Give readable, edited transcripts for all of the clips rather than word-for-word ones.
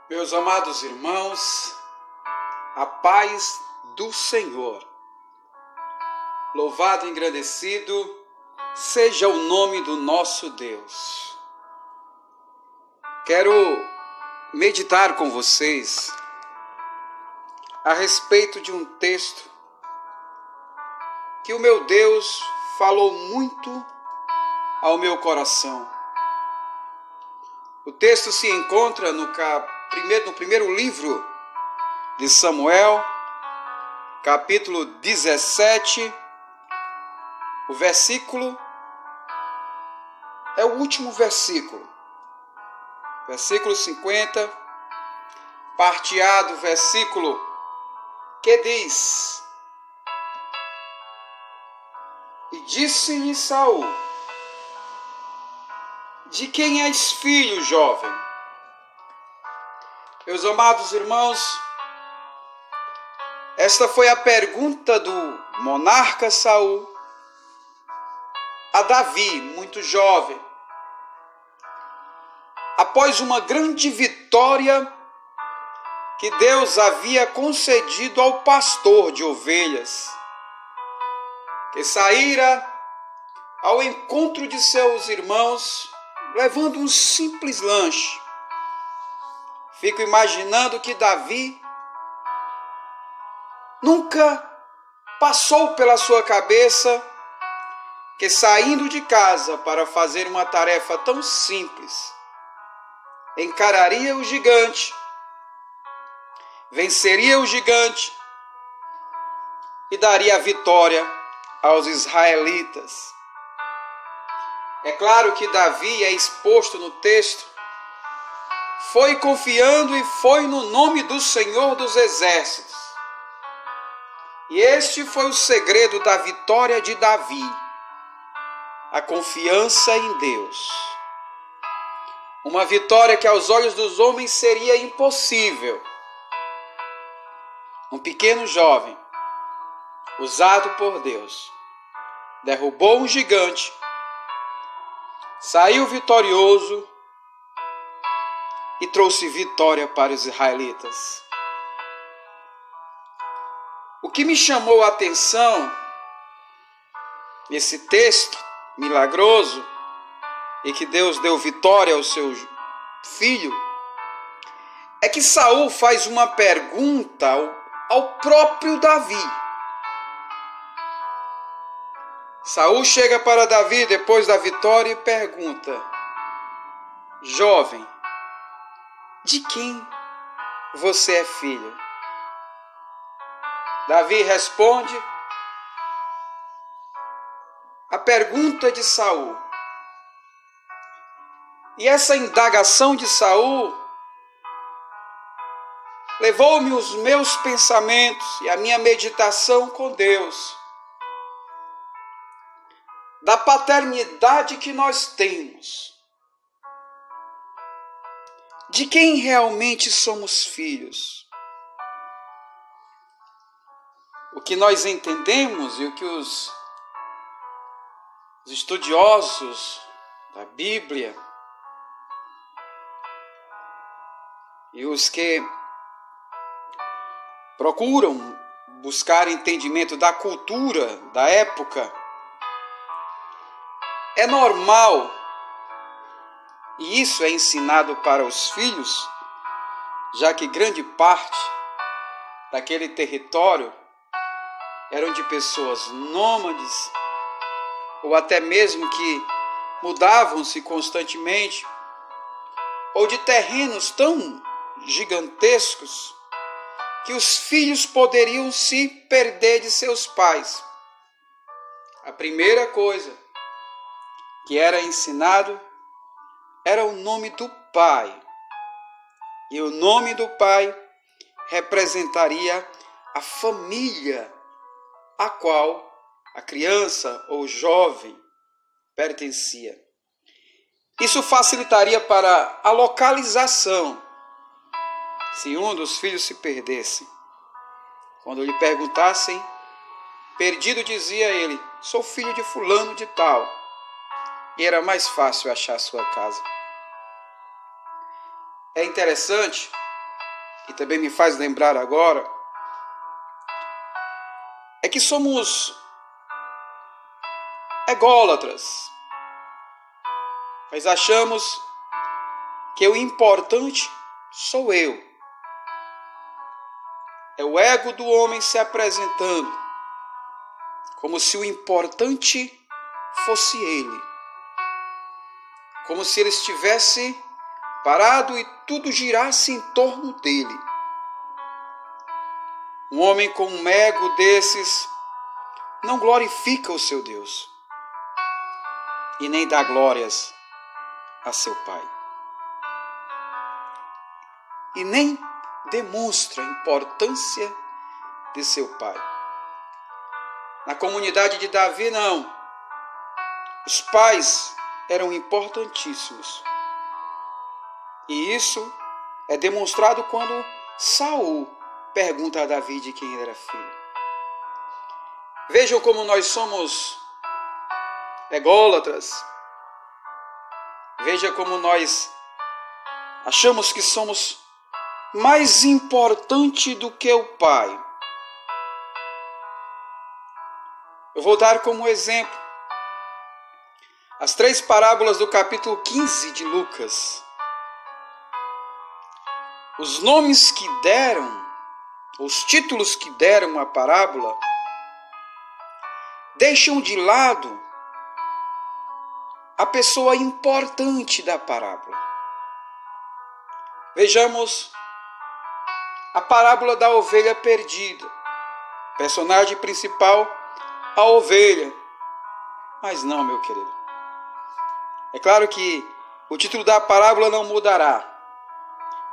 Meus amados irmãos, a paz do Senhor. Louvado e engrandecido seja o nome do nosso Deus. Quero meditar com vocês a respeito de um texto que o meu Deus falou muito ao meu coração. O texto se encontra no primeiro livro de Samuel, capítulo 17, o versículo é o último versículo, versículo 50, parte A do versículo, que diz: E disse-lhe Saul: De quem és filho, jovem? Meus amados irmãos, esta foi a pergunta do monarca Saul a Davi, muito jovem, após uma grande vitória que Deus havia concedido ao pastor de ovelhas, que saíra ao encontro de seus irmãos, levando um simples lanche. Fico imaginando que Davi nunca passou pela sua cabeça que, saindo de casa para fazer uma tarefa tão simples, encararia o gigante, venceria o gigante e daria a vitória aos israelitas. É claro que Davi é exposto no texto, foi confiando e foi no nome do Senhor dos Exércitos. E este foi o segredo da vitória de Davi, a confiança em Deus. Uma vitória que aos olhos dos homens seria impossível. Um pequeno jovem, usado por Deus, derrubou um gigante, saiu vitorioso e trouxe vitória para os israelitas. O que me chamou a atenção nesse texto milagroso e que Deus deu vitória ao seu filho é que Saul faz uma pergunta ao próprio Davi. Saul chega para Davi depois da vitória e pergunta: Jovem, de quem você é filho? Davi responde a pergunta de Saul. E essa indagação de Saul levou-me os meus pensamentos e a minha meditação com Deus, da paternidade que nós temos, de quem realmente somos filhos. O que nós entendemos e o que os estudiosos da Bíblia e os que procuram buscar entendimento da cultura da época, é normal, e isso é ensinado para os filhos, já que grande parte daquele território eram de pessoas nômades, ou até mesmo que mudavam-se constantemente, ou de terrenos tão gigantescos que os filhos poderiam se perder de seus pais. A primeira coisa que era ensinado era o nome do pai. E o nome do pai representaria a família a qual a criança ou jovem pertencia. Isso facilitaria para a localização se um dos filhos se perdesse. Quando lhe perguntassem, perdido dizia ele: sou filho de fulano de tal. E era mais fácil achar sua casa. É interessante e também me faz lembrar agora, é que somos ególatras. Nós achamos que o importante sou eu. É o ego do homem se apresentando, como se o importante fosse ele. Como se ele estivesse parado e tudo girasse em torno dele. Um homem com um ego desses não glorifica o seu Deus e nem dá glórias a seu Pai. E nem demonstra a importância de seu Pai. Na comunidade de Davi, não. Os pais eram importantíssimos. E isso é demonstrado quando Saul pergunta a Davi de quem ele era filho. Vejam como nós somos ególatras. Veja como nós achamos que somos mais importante do que o pai. Eu vou dar como exemplo as 3 parábolas do capítulo 15 de Lucas. Os nomes que deram, os títulos que deram à parábola, deixam de lado a pessoa importante da parábola. Vejamos a parábola da ovelha perdida. Personagem principal, a ovelha. Mas não, meu querido. É claro que o título da parábola não mudará.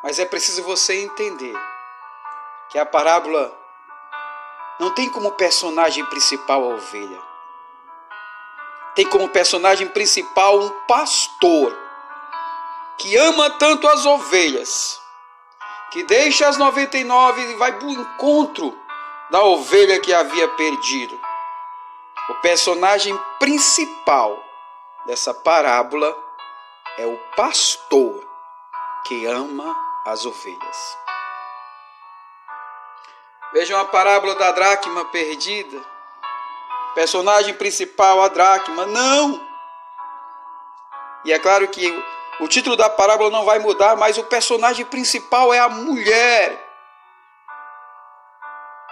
Mas é preciso você entender que a parábola não tem como personagem principal a ovelha. Tem como personagem principal um pastor que ama tanto as ovelhas, que deixa as 99 e vai para o encontro da ovelha que havia perdido. O personagem principal dessa parábola é o pastor que ama as ovelhas. Vejam a parábola da dracma perdida. Personagem principal, a dracma. Não! E é claro que o título da parábola não vai mudar, mas o personagem principal é a mulher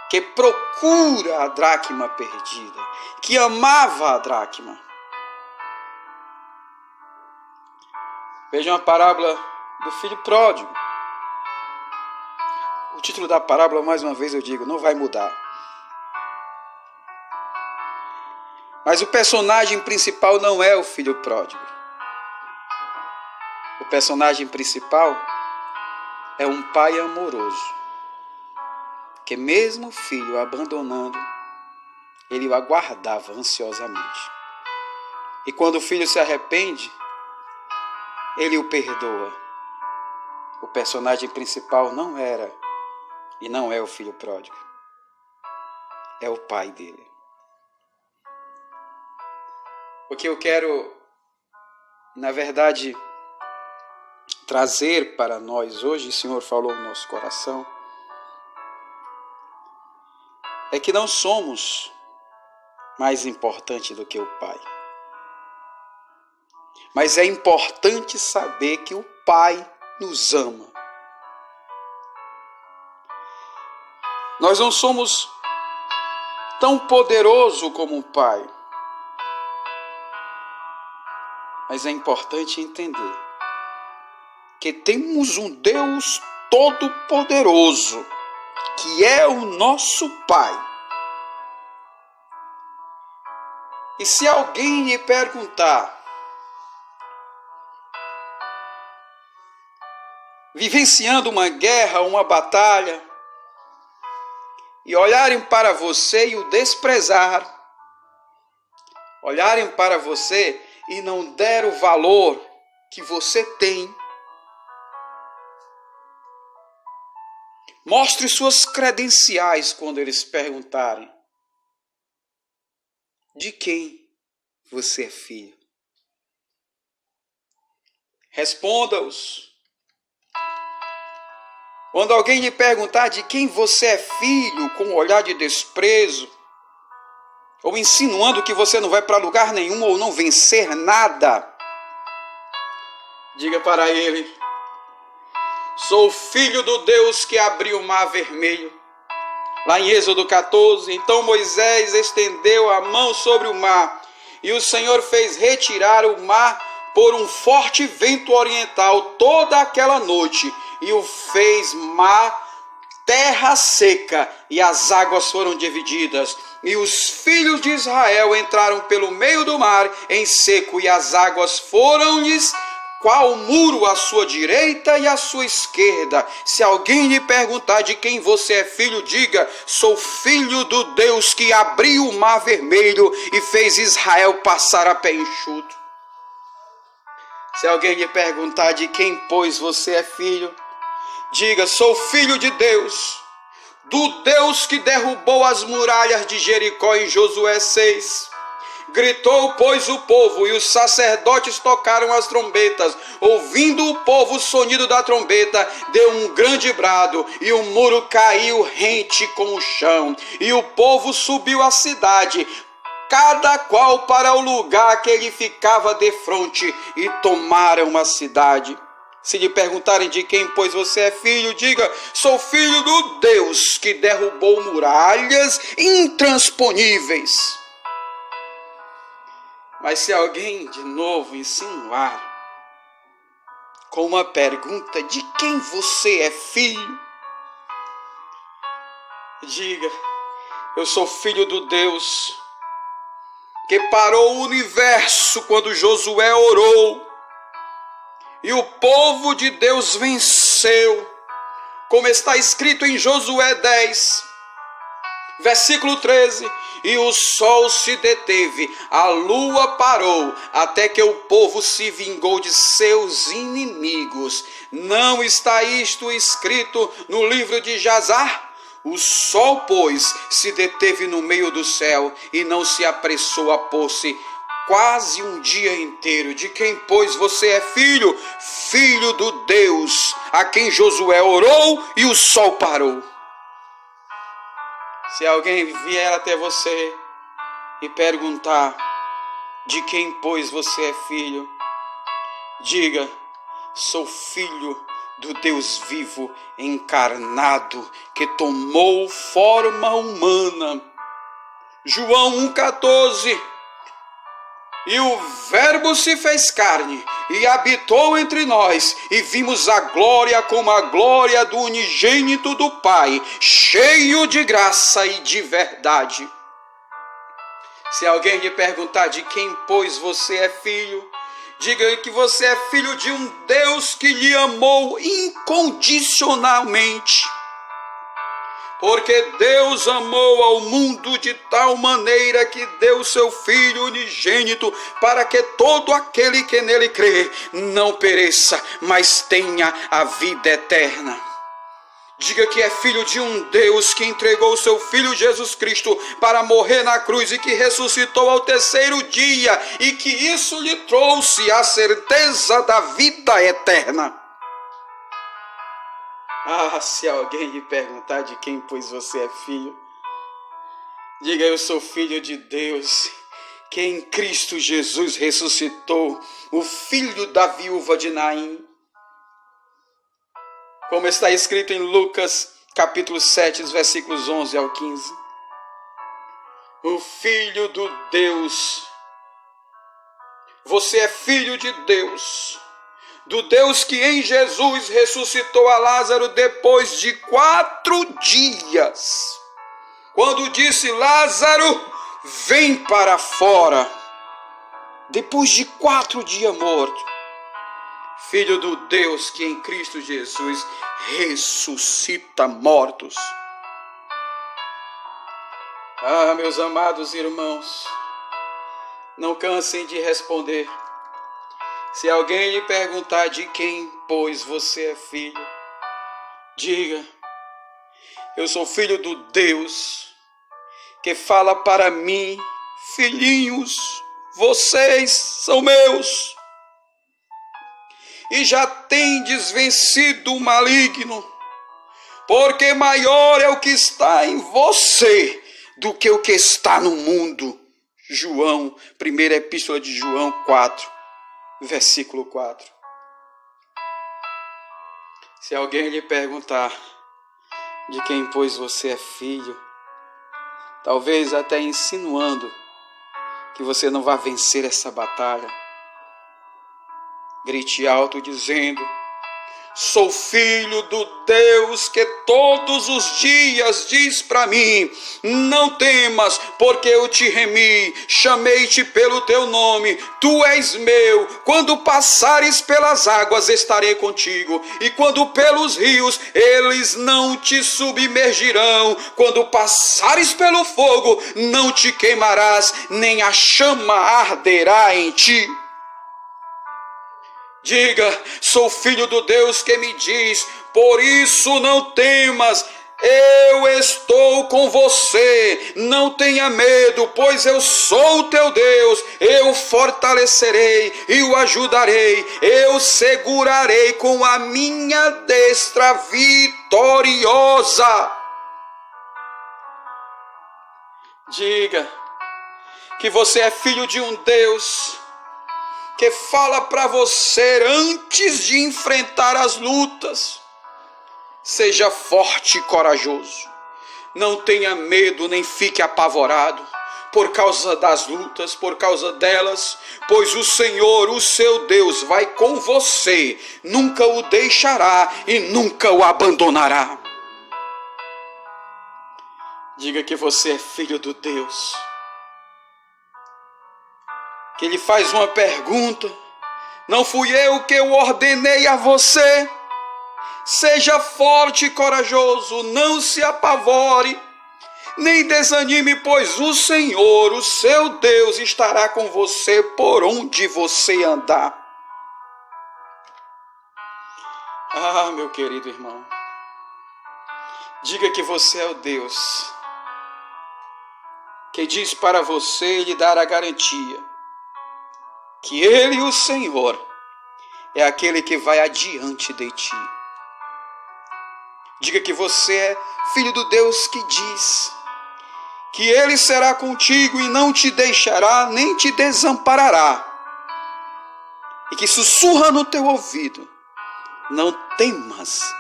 que procura a dracma perdida, que amava a dracma. Vejam a parábola do filho pródigo. O título da parábola, mais uma vez eu digo, não vai mudar. Mas o personagem principal não é o filho pródigo. O personagem principal é um pai amoroso, que mesmo o filho abandonando, ele o aguardava ansiosamente. E quando o filho se arrepende, ele o perdoa. O personagem principal não era e não é o filho pródigo. É o pai dele. O que eu quero, na verdade, trazer para nós hoje, o Senhor falou no nosso coração, é que não somos mais importantes do que o Pai. Mas é importante saber que o Pai nos ama. Nós não somos tão poderosos como o Pai. Mas é importante entender que temos um Deus todo-poderoso, que é o nosso Pai. E se alguém lhe perguntar, vivenciando uma guerra, uma batalha, e olharem para você e o desprezar, olharem para você e não der o valor que você tem, mostre suas credenciais quando eles perguntarem de quem você é filho. Responda-os Quando alguém lhe perguntar de quem você é filho, com um olhar de desprezo, ou insinuando que você não vai para lugar nenhum ou não vencer nada, diga para ele: sou filho do Deus que abriu o mar vermelho. Lá em Êxodo 14, então Moisés estendeu a mão sobre o mar, e o Senhor fez retirar o mar por um forte vento oriental toda aquela noite, e o fez mar terra seca, e as águas foram divididas. E os filhos de Israel entraram pelo meio do mar em seco, e as águas foram-lhes qual muro à sua direita e à sua esquerda. Se alguém lhe perguntar de quem você é filho, diga: sou filho do Deus que abriu o mar vermelho e fez Israel passar a pé enxuto. Se alguém lhe perguntar de quem, pois, você é filho, diga: sou filho de Deus, do Deus que derrubou as muralhas de Jericó em Josué 6. Gritou, pois, o povo, e os sacerdotes tocaram as trombetas. Ouvindo o povo o sonido da trombeta, deu um grande brado, e o muro caiu rente com o chão. E o povo subiu à cidade, cada qual para o lugar que ele ficava defronte, e tomaram a cidade. Se lhe perguntarem de quem, pois, você é filho, diga: sou filho do Deus que derrubou muralhas intransponíveis. Mas se alguém de novo insinuar com uma pergunta de quem você é filho, diga: eu sou filho do Deus que parou o universo quando Josué orou, e o povo de Deus venceu, como está escrito em Josué 10, versículo 13. E o sol se deteve, a lua parou, até que o povo se vingou de seus inimigos. Não está isto escrito no livro de Jazar? O sol, pois, se deteve no meio do céu, e não se apressou a pôr-se quase um dia inteiro. De quem, pois, você é filho? Filho do Deus a quem Josué orou e o sol parou. Se alguém vier até você e perguntar de quem, pois, você é filho, diga: sou filho do Deus vivo encarnado, que tomou forma humana. João 1,14. E o Verbo se fez carne e habitou entre nós, e vimos a glória como a glória do unigênito do Pai, cheio de graça e de verdade. Se alguém lhe perguntar de quem, pois, você é filho, diga que você é filho de um Deus que lhe amou incondicionalmente. Porque Deus amou ao mundo de tal maneira que deu seu Filho unigênito, para que todo aquele que nele crê não pereça, mas tenha a vida eterna. Diga que é filho de um Deus que entregou seu Filho Jesus Cristo para morrer na cruz, e que ressuscitou ao terceiro dia, e que isso lhe trouxe a certeza da vida eterna. Ah, se alguém lhe perguntar de quem, pois, você é filho, diga: eu sou filho de Deus, que em Cristo Jesus ressuscitou o filho da viúva de Naim. Como está escrito em Lucas, capítulo 7, versículos 11 ao 15. O filho do Deus. Você é filho de Deus, do Deus que em Jesus ressuscitou a Lázaro depois de 4 dias. Quando disse: Lázaro, vem para fora. Depois de 4 dias morto. Filho do Deus que em Cristo Jesus ressuscita mortos. Ah, meus amados irmãos, não cansem de responder. Se alguém lhe perguntar de quem, pois, você é filho, diga: eu sou filho do Deus que fala para mim: filhinhos, vocês são meus, e já tendes vencido o maligno, porque maior é o que está em você do que o que está no mundo. João, primeira epístola de João 4, versículo 4. Se alguém lhe perguntar de quem, pois, você é filho, talvez até insinuando que você não vai vencer essa batalha, grite alto dizendo: sou filho do Deus que todos os dias diz para mim: não temas, porque eu te remi, chamei-te pelo teu nome, tu és meu. Quando passares pelas águas, estarei contigo, e quando pelos rios, eles não te submergirão. Quando passares pelo fogo, não te queimarás, nem a chama arderá em ti. Diga: sou filho do Deus que me diz, por isso não temas, eu estou com você. Não tenha medo, pois eu sou o teu Deus. Eu fortalecerei e o ajudarei. Eu segurarei com a minha destra vitoriosa. Diga que você é filho de um Deus que fala para você antes de enfrentar as lutas: seja forte e corajoso. Não tenha medo nem fique apavorado por causa das lutas, por causa delas, pois o Senhor, o seu Deus, vai com você, nunca o deixará e nunca o abandonará. Diga que você é filho do Deus que lhe faz uma pergunta: não fui eu que o ordenei a você? Seja forte e corajoso, não se apavore, nem desanime, pois o Senhor, o seu Deus, estará com você por onde você andar. Ah, meu querido irmão, diga que você é o Deus que diz para você lhe dar a garantia que Ele, o Senhor, é aquele que vai adiante de ti. Diga que você é filho do Deus que diz que Ele será contigo e não te deixará nem te desamparará, e que sussurra no teu ouvido: não temas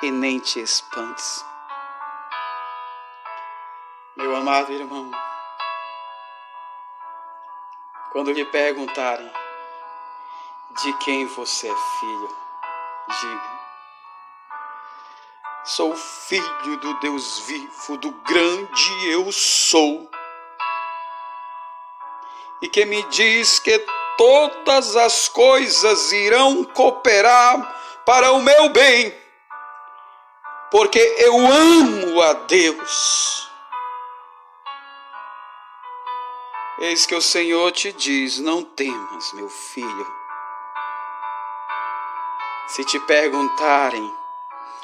e nem te espantes. Meu amado irmão, quando lhe perguntarem de quem você é filho, diga: sou filho do Deus vivo, do grande eu sou, e que me diz que todas as coisas irão cooperar para o meu bem, porque eu amo a Deus. Eis que o Senhor te diz: não temas, meu filho. Se te perguntarem,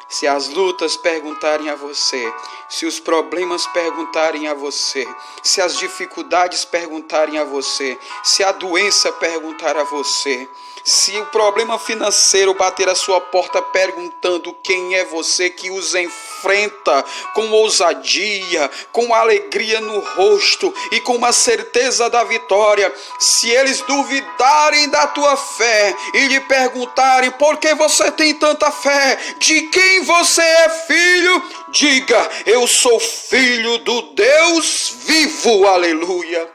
se as lutas perguntarem a você, se os problemas perguntarem a você, se as dificuldades perguntarem a você, se a doença perguntar a você, se o problema financeiro bater a sua porta perguntando quem é você, que os enfrenta com ousadia, com alegria no rosto e com uma certeza da vitória, se eles duvidarem da tua fé e lhe perguntarem por que você tem tanta fé, de quem você é filho, diga: eu sou filho do Deus vivo, aleluia.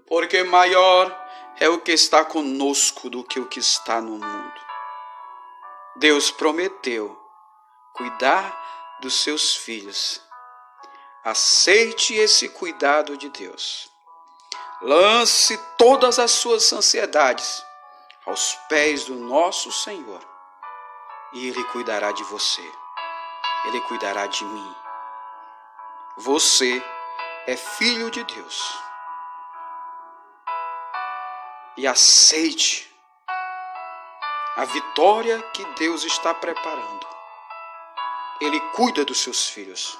Porque maior é o que está conosco do que o que está no mundo. Deus prometeu cuidar dos seus filhos. Aceite esse cuidado de Deus. Lance todas as suas ansiedades aos pés do nosso Senhor, e Ele cuidará de você. Ele cuidará de mim. Você é filho de Deus. E aceite a vitória que Deus está preparando. Ele cuida dos seus filhos.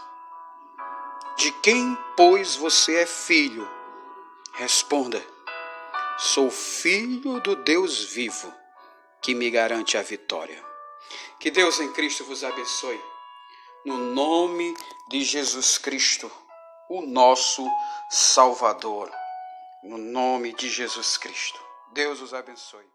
De quem, pois, você é filho? Responda: sou filho do Deus vivo, que me garante a vitória. Que Deus em Cristo vos abençoe. No nome de Jesus Cristo, o nosso Salvador. No nome de Jesus Cristo. Deus os abençoe.